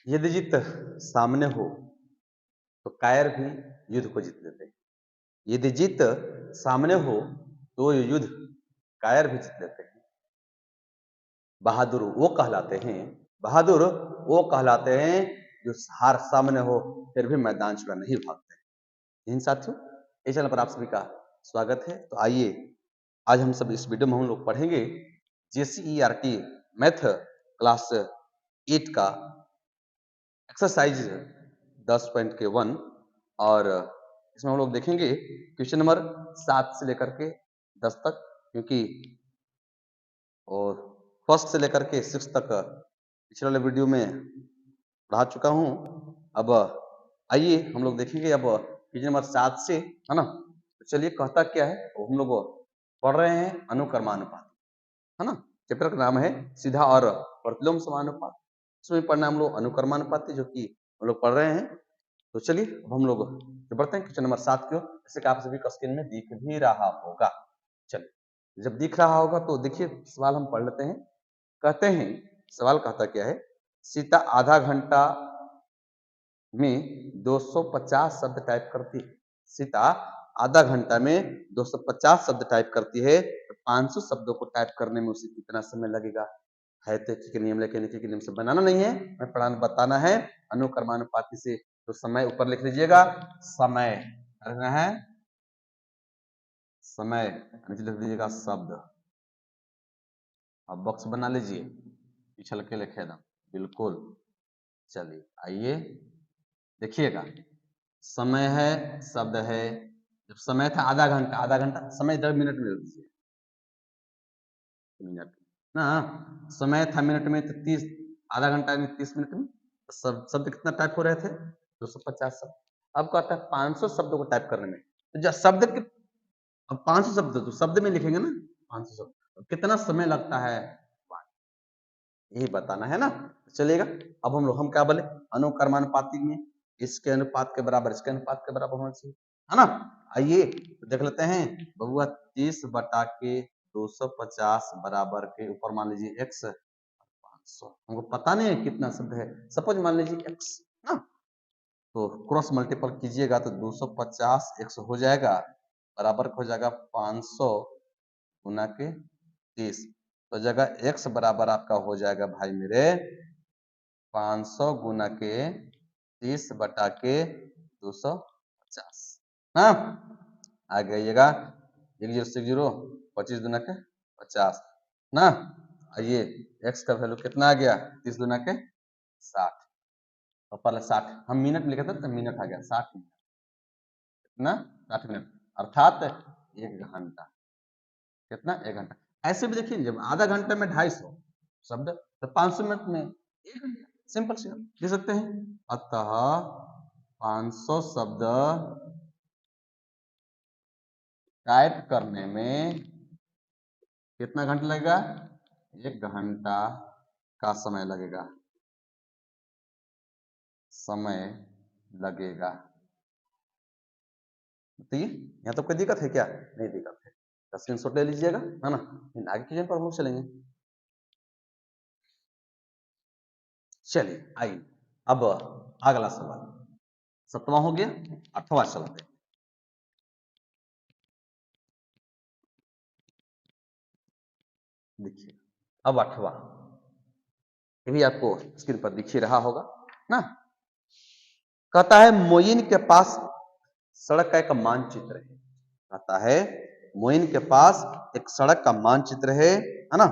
यदि जीत सामने हो तो कायर भी युद्ध को जीत लेते हैं। यदि जीत सामने हो तो ये युद्ध कायर भी जीत लेते हैं। बहादुर वो कहलाते हैं बहादुर वो कहलाते हैं जो हार सामने हो फिर भी मैदान छोड़ा नहीं भागते हैं। इन साथियों, इस चैनल पर आप सभी का स्वागत है। तो आइए आज हम सब इस वीडियो में हम लोग पढ़ेंगे JCERT मैथ क्लास 8 का एक्सरसाइज 10.1 और इसमें हम लोग देखेंगे क्वेश्चन नंबर 7 से लेकर के 10 तक, क्योंकि और फर्स्ट से लेकर के 6 तक पिछले वाले वीडियो में पढ़ा चुका हूँ। अब आइए हम लोग देखेंगे अब क्वेश्चन नंबर 7 से, है ना। तो चलिए कहता क्या है, तो हम लोग पढ़ रहे हैं अनुक्रमानुपात, है ना। चैप्टर का नाम है सीधा और प्रतिलोम समानुपात। इसमें पढ़ना हम लोग अनुक्रमानुपात जो कि हम लोग पढ़ रहे हैं। तो चलिए अब हम लोग बढ़ते हैं क्वेश्चन नंबर 7 की ओर, जैसे कि आप सभी को स्क्रीन में दिख भी रहा होगा। चलिए, जब दिख रहा होगा तो देखिए सवाल हम पढ़ लेते हैं। कहते हैं, सवाल कहता क्या है, सीता आधा घंटा में 250 शब्द टाइप करती है। सीता आधा घंटा में 250 शब्द टाइप करती है, तो 500 शब्दों को टाइप करने में उसे कितना समय लगेगा। है तो के नियम लेके के नियम से बनाना नहीं है, मैं पढ़ाना बताना है अनुक्रमानुपाती से। तो समय ऊपर लिख लीजिएगा, समय रखना है, समय नीचे लिख दीजिएगा शब्द। अब बॉक्स बना लीजिए, पिछल के लिखे ना बिल्कुल। चलिए आइए देखिएगा, समय है, शब्द है। जब समय था आधा घंटा, आधा घंटा समय 10 मिनट में लिख दीजिए, मिनट ना, समय था मिनट में तो 30, आधा घंटा में 30 मिनट में शब्द कितना टाइप हो रहे थे, 250 शब्द। अब कहता है 500 शब्दों को टाइप करने में, तो जब शब्द के अब 500 शब्द तो शब्द में लिखेंगे ना, 500 शब्द तो कितना समय लगता है, यही बताना है ना। चलिएगा, अब हम क्या बोले, अनुक्रमानुपाती में इसके अनुपात के बराबर इसके अनुपात के बराबर होना चाहिए, है ना। आइए तो देख लेते हैं बबुआ, 30 बटा के 250 बराबर के ऊपर मान लीजिए x 500, हमको पता नहीं है कितना शब्द है, सपोज मान लीजिए x ना, तो क्रॉस मल्टीपल कीजिएगा तो 250 x हो जाएगा, बराबर हो जाएगा 500 गुना के 30। तो जगह x बराबर आपका हो जाएगा भाई मेरे 500 गुना के 30 बटा के 250, हाँ आ गइएगा 1060 25 गुना के 50 ना। आइए x का वैल्यू कितना आ गया, 30 गुना के 60, और पहले 60 हम मिनट में लिखे थे तो मिनट आ गया 60 मिनट, कितना 60 मिनट अर्थात 1 घंटा, कितना 1 घंटा। ऐसे भी देखिए, जब आधा घंटे में 250 शब्द तो 500 मिनट में 1 घंटा, सिंपल सी लिख सकते हैं। अतः 500 शब्द टाइप करने में कितना घंटा लगेगा, 1 घंटा का समय लगेगा, समय लगेगा। तो ये यहाँ तो कोई दिक्कत है क्या, नहीं दिक्कत है, स्क्रीनशॉट ले लीजिएगा, है ना। आगे क्वेश्चन पर हम लोग चलेंगे। चलिए आइए अब अगला सवाल, 7वां हो गया, 8वां चलते हैं। देखिए अब 8वां, ये भी आपको स्क्रीन पर दिख ही रहा होगा ना। कहता है मोइन के पास सड़क का एक मानचित्र है, कहता है मोइन के पास एक सड़क का मानचित्र है ना।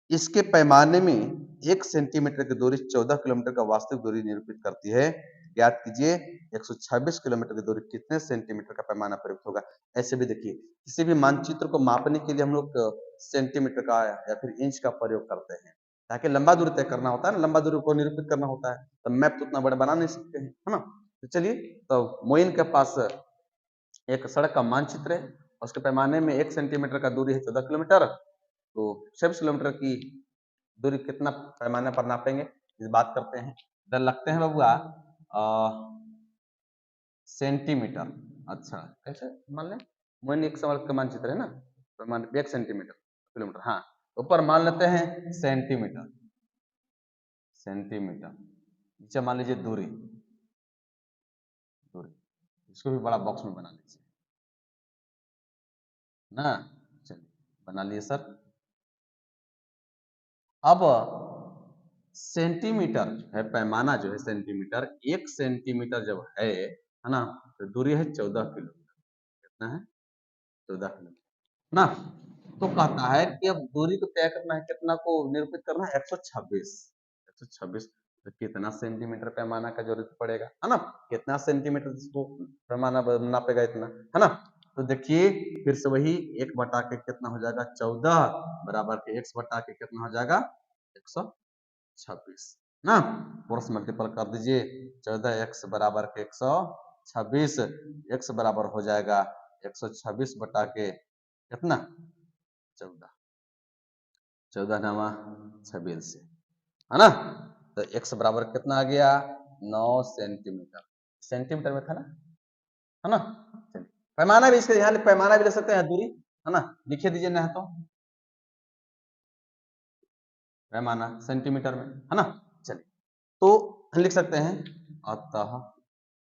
इसके पैमाने में 1 सेंटीमीटर की दूरी 14 किलोमीटर का वास्तविक दूरी निरूपित करती है। ज्ञात कीजिए 126 किलोमीटर की दूरी कितने सेंटीमीटर का पैमाना प्रयुक्त होगा। ऐसे भी देखिए, किसी भी मानचित्र को मापने के लिए हम लोग सेंटीमीटर का या फिर इंच का प्रयोग करते हैं, ताकि लंबा दूरी तय करना होता है ना, लंबा दूरी को निरूपित करना होता है, तो मैप तो उतना बड़ा बना नहीं सकते हैं, है ना। तो चलिए, तो मोइन के पास एक सड़क का मानचित्र है, उसके पैमाने में 1 सेंटीमीटर का दूरी है 14 किलोमीटर, तो 26 किलोमीटर की दूरी कितना पैमाने पर नापेंगे, इस बात करते हैं। इधर लगते हैं बबुआ सेंटीमीटर। अच्छा कैसे मान लें, मोइन एक सड़क का मानचित्र है ना, पैमाने 1 सेंटीमीटर किलोमीटर, हाँ ऊपर मान लेते हैं सेंटीमीटर, सेंटीमीटर नीचे मान लीजिए दूरी, दूरी इसको भी बड़ा बॉक्स में बना लीजिए ना। चलिए बना लिए सर। अब सेंटीमीटर है, पैमाना जो है सेंटीमीटर, 1 सेंटीमीटर जब है ना, तो दूरी है 14 किलोमीटर। कितना है? 14 किलोमीटर ना। तो कहता है कि अब दूरी को तय करना है, कितना को निरूपित करना है? 126। 126 तो कितना सेंटीमीटर पैमाना का जरूरत पड़ेगा, है ना? कितना सेंटीमीटर इसको पैमाना नापेगा इतना, है ना? तो देखिए फिर से वही 1 बटा के कितना हो जाएगा? 14 बराबर के x बटा के कितना हो जाएगा? 126 ना। क्रॉस मल्टीपल कर दीजिए, 14x बराबर के 126, x बराबर हो जाएगा 126 बटा के कितना? 14, 14 नामा 26 है ना। तो x बराबर कितना आ गया? 9 सेंटीमीटर। सेंटीमीटर में था ना, है ना। चलिए पैमाना भी इसके यहाँ पैमाना भी ले सकते हैं, दूरी है ना, लिखे दीजिए ना तो पैमाना सेंटीमीटर में, है ना। चलिए तो हम लिख सकते हैं अतः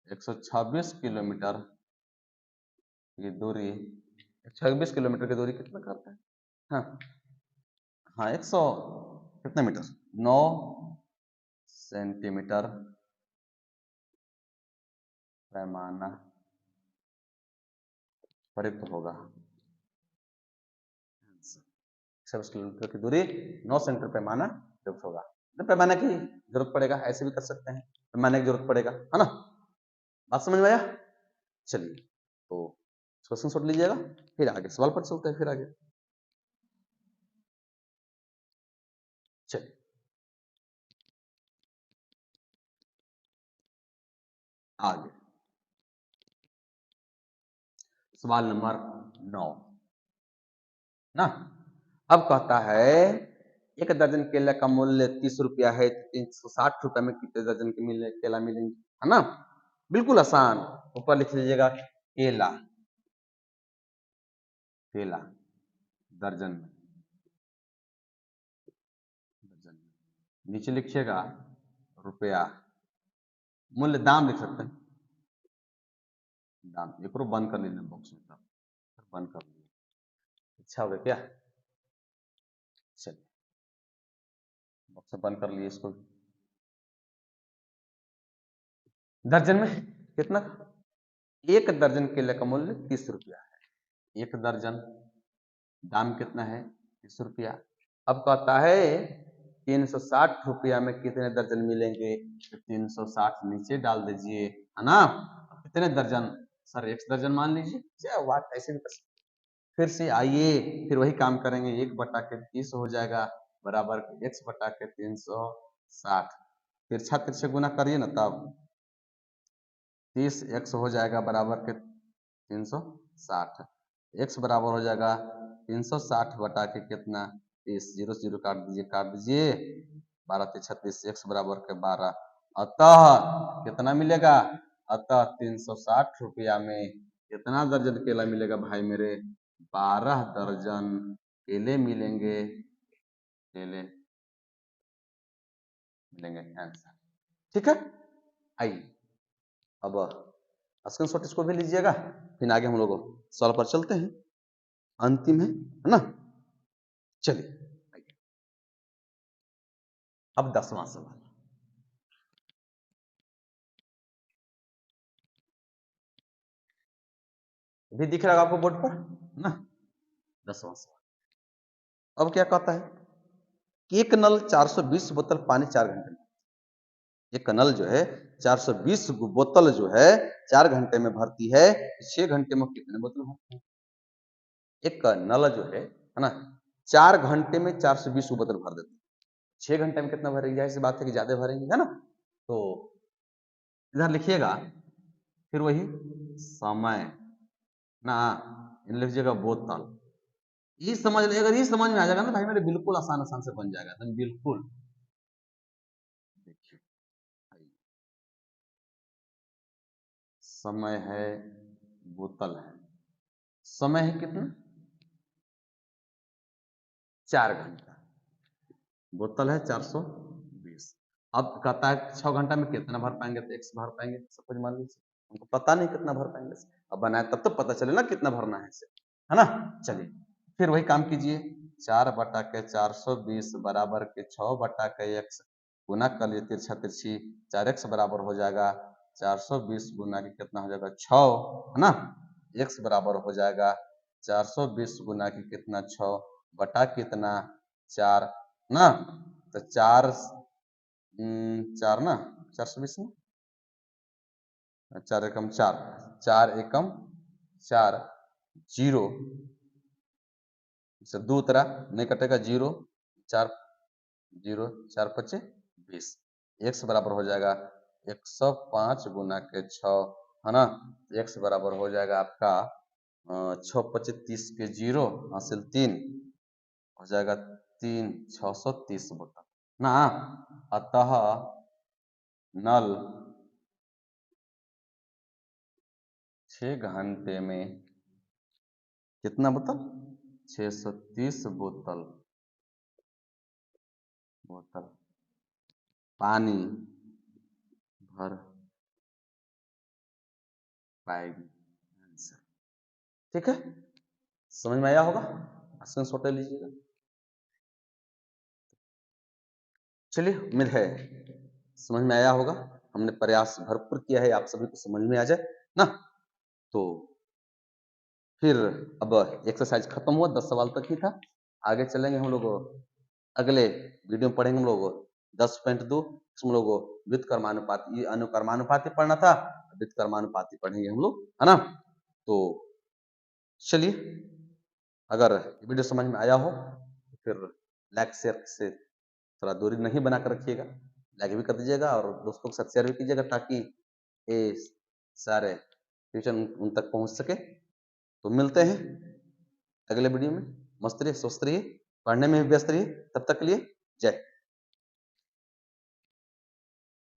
126 किलोमीटर की दूरी, 126 किलोमीटर की दूरी कितना करता है? हाँ हाँ 100 कितना मीटर? 9 सेंटीमीटर पैमाना प्रयुक्त होगा। 126 किलोमीटर की दूरी 9 सेंटीमीटर पैमाना प्रयुक्त होगा। तो पैमाना की जरूरत पड़ेगा, ऐसे भी कर सकते हैं, पैमाने की जरूरत पड़ेगा, है ना। बात समझ में आया? चलिए तो क्वेश्चन शॉट लीजिएगा, फिर आगे सवाल पर चलते हैं, फिर आगे चलिए आगे सवाल नंबर 9 ना। अब कहता है 1 दर्जन केला का मूल्य 30 रुपया है, 360 रुपए में कितने दर्जन के केला मिलेंगे, है ना। बिल्कुल आसान, ऊपर लिख लीजिएगा केला, केला दर्जन में, दर्जन में नीचे लिखिएगा रुपया, मूल्य दाम लिख सकते हैं, दाम। एक बंद कर लेना बॉक्स में, तब बंद कर लीजिए। अच्छा हो गया क्या? चलिए बॉक्स बंद कर लिए इसको। दर्जन में कितना? 1 दर्जन केले का मूल्य 30 रुपया है, 1 दर्जन दाम कितना है? 30 रुपया। अब कहता है 360 रुपया में कितने दर्जन मिलेंगे? तो 360 नीचे डाल दीजिए, है ना। कितने दर्जन? सर 1 दर्जन मान लीजिए, बात ऐसे भी कर सकते। फिर से आइए, फिर वही काम करेंगे, 1/30 हो जाएगा बराबर x बटा के 360, तिरछा तिरछे गुना करिए ना, तब 30x हो जाएगा बराबर के 360, x बराबर हो जाएगा 360 बटा के कितना? 30, 0 से 0 काट दीजिए, काट दीजिए, 12 3 36, x बराबर के 12। अतः कितना मिलेगा? अतः 360 रुपया में कितना दर्जन केला मिलेगा भाई मेरे? 12 दर्जन केले मिलेंगे, केले मिलेंगे, आंसर ठीक है। आइए अब स्क्रीनशॉट इसको भी लीजिएगा, फिर आगे हम लोग सवाल पर चलते हैं, अंतिम है ना। चलिए अब 10वां सवाल, भी दिख रहा है आपको बोर्ड पर ना। 10वां सवाल, अब क्या कहता है कि एक नल 420 बोतल पानी 4 घंटे में, एक नल जो है 420 बोतल जो है 4 घंटे में भरती है, 6 घंटे में कितने बोतल भरती है? एक नल जो है ना, 4 घंटे में 420 बोतल भर देते हैं, 6 घंटे में कितना भरेगी? ऐसी बात है कि ज्यादा भरेंगे, है ना। तो इधर लिखिएगा, फिर वही समय ना, इन लिखिएगा बोतल। ये समझ ले, अगर ये समझ में आ जाएगा ना भाई मेरे, बिल्कुल आसान आसान से बन जाएगा एकदम बिल्कुल। देखिए समय है, बोतल है, समय है कितना? 4 घंटा, बोतल है 420, अब कहता है 6 घंटा में कितना भर पाएंगे, तो x भर पाएंगे, सपोज मान लीजिए। हमको पता नहीं कितना भर पाएंगे, अब बनाए तब तो पता चले ना कितना भरना है इसे, है ना। चलिए फिर वही काम कीजिए, 4/420 बराबर के 6/x गुना कर लिए तिरछा तिरछी, 4x बराबर हो जाएगा 420 गुना के कितना हो जाएगा 6, है ना। x बराबर हो जाएगा 420 गुना के कितना 6 बटा कितना 4 ना। तो 4 4 ना 420 में 4 एकम 4, 4 एकम 4, 0 से 2 उतरा नहीं कटेगा 0, 4 0 4 5 20, x बराबर हो जाएगा 105 गुना के 6, है ना। x बराबर हो जाएगा आपका 6 25 30 के 0 हासिल 3 हो जाएगा 3 630 बोतल ना। अतः नल 6 घंटे में कितना बोतल 630 बोतल पानी भर पाएगी। आंसर ठीक है, समझ में आया होगा, स्क्रीनशॉट ले लीजिएगा। चलिए उम्मीद है समझ में आया होगा, हमने प्रयास भरपूर किया है आप सभी को समझ में आ जाए ना। तो फिर अब एक्सरसाइज खत्म हुआ, 10 सवाल तक ही था। आगे चलेंगे हम लोग, अगले वीडियो में पढ़ेंगे हम लोग 10.2, इसमें लोग व्युत्क्रमानुपाती अनुक्रमानुपाती पढ़ना था, व्युत्क्रमानुपाती पढ़ेंगे हम लोग, है ना। तो चलिए, अगर वीडियो समझ में आया हो तो फिर लाइक शेयर से थोड़ा दूरी नहीं बना कर रखिएगा, लाइक भी कर दीजिएगा और दोस्तों के साथ शेयर भी कीजिएगा, ताकि ये सारे फ्यूचर उन तक पहुंच सके। तो मिलते हैं अगले वीडियो में, मस्त रहिए, स्वस्थ रहिए, पढ़ने में भी व्यस्त रहिए, तब तक के लिए जय।